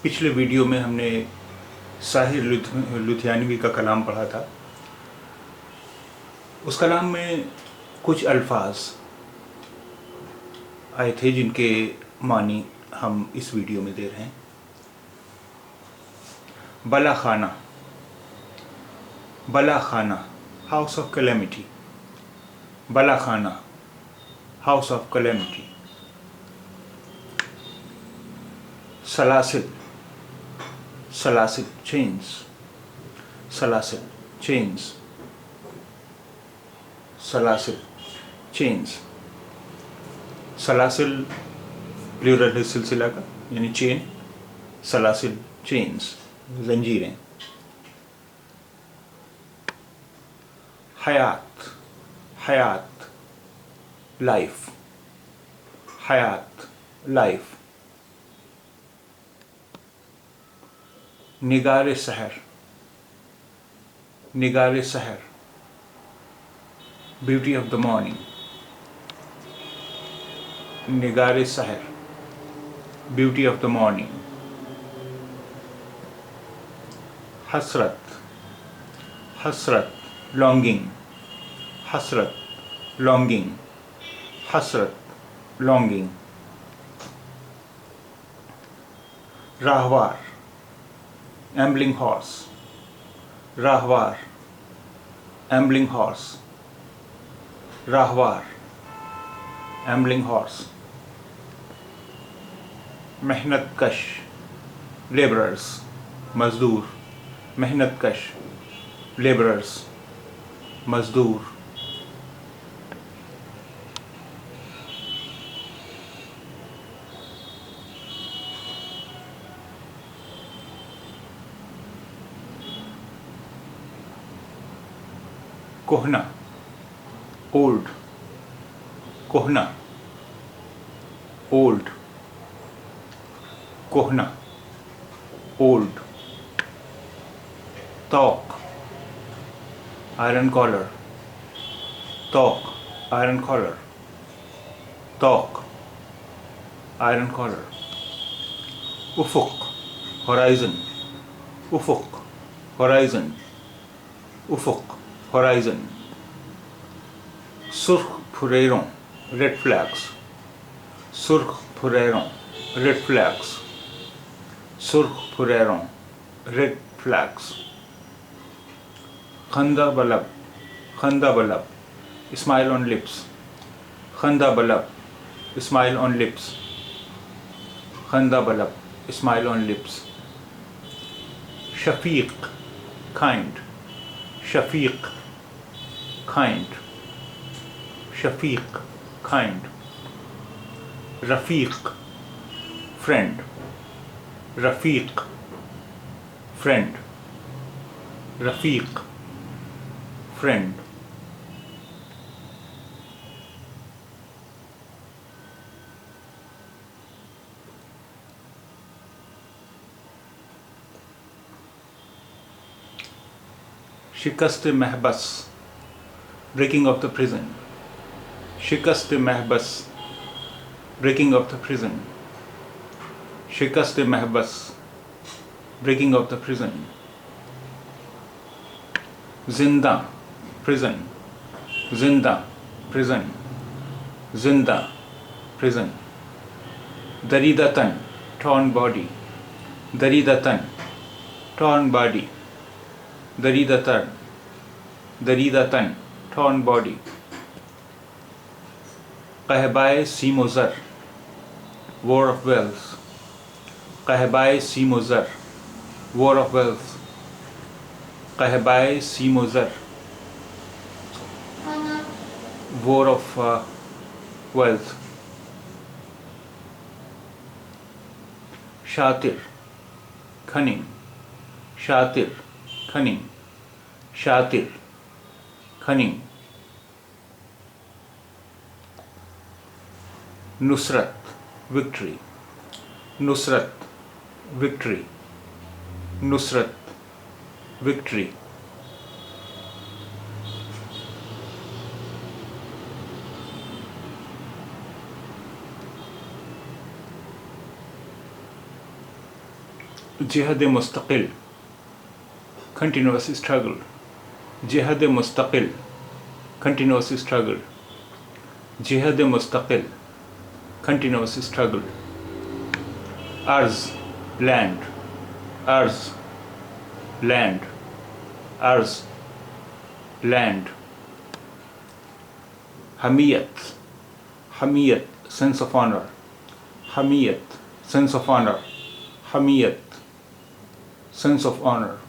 पिछले वीडियो में हमने साहिर लुधियानवी का कलाम पढ़ा था। उस कलाम में कुछ अल्फाज आए थे जिनके मानी हम इस वीडियो में दे रहे हैं। बला खाना, बला खाना, हाउस ऑफ कैलेमिटी। बला खाना, हाउस ऑफ कैलेमिटी। सलासिल, सलासिल, चेन्स, सलासिल, चेन्स, सलासिल, चेन्स। सलासिल प्लूरल है सिलसिला का, यानी चेन। सलासिल, चेन्स, जंजीरें। हयात, हयात, लाइफ, हयात, लाइफ। निगारे सहर, निगारे सहर, ब्यूटी ऑफ द मॉर्निंग। निगारे सहर, beauty of the morning. Hasrat, Hasrat, longing, हसरत, लॉन्गिंग, हसरत, लॉन्गिंग। राहवार, ambling horse, राहवार, ambling horse, राहवार, ambling horse। मेहनत कश, laborers, मजदूर, मेहनत कश, laborers, मजदूर। कोहना, ओल्ड, कोहना, ओल्ड, कोहना, ओल्ड। तौक, आयरन कॉलर, तौक, आयरन कॉलर, तौक, आयरन कॉलर। उफुक, होराइजन, उफुक, होराइजन, उफुक, horizon। सुर्ख फुरेरों, रेड फ्लैग्स, सुर्ख फुरेरों, रेड फ्लैग्स, सुर्ख फुरेरों, रेड फ्लैग्स। खंदा बलब, खंदा बलब, स्माइल ऑन लिप्स, खंदा बलब, स्माइल ऑन लिप्स, खंदा बलब, स्माइल ऑन लिप्स। शफीक, काइंड, शफीक, kind, शफीक, kind। रफ़ीक, friend, रफ़ीक, friend, रफ़ीक, friend। शिकस्त महबस, breaking of the prison, शिकस्त महबस, breaking of the prison, शिकस्त महबस, breaking of the prison। जिंदा, prison, जिंदा, prison, जिंदा, prison। दरीदा तन, torn body, दरीदा तन, torn body, दरीदा तन, दरीदा तन, torn body। कहबाए सीमोज़र, war of wealth, कहबाए सीमोज़र, war of wealth, कहबाए सीमोज़र, war of wealth। शातिर, cunning, शातिर, cunning, शातिर, cunning। Nusrat, victory, Nusrat, victory, Nusrat, victory। जिहद मुस्तकिल, continuous struggle. जिहद मुस्तकिल, continuous struggle. जिहद मुस्तकिल, continuous struggle. अर्ज, land. अर्ज, land. अर्ज, land. हमीयत, हमीयत, sense of honor. हमीयत, sense of honor. हमीयत, sense of honor.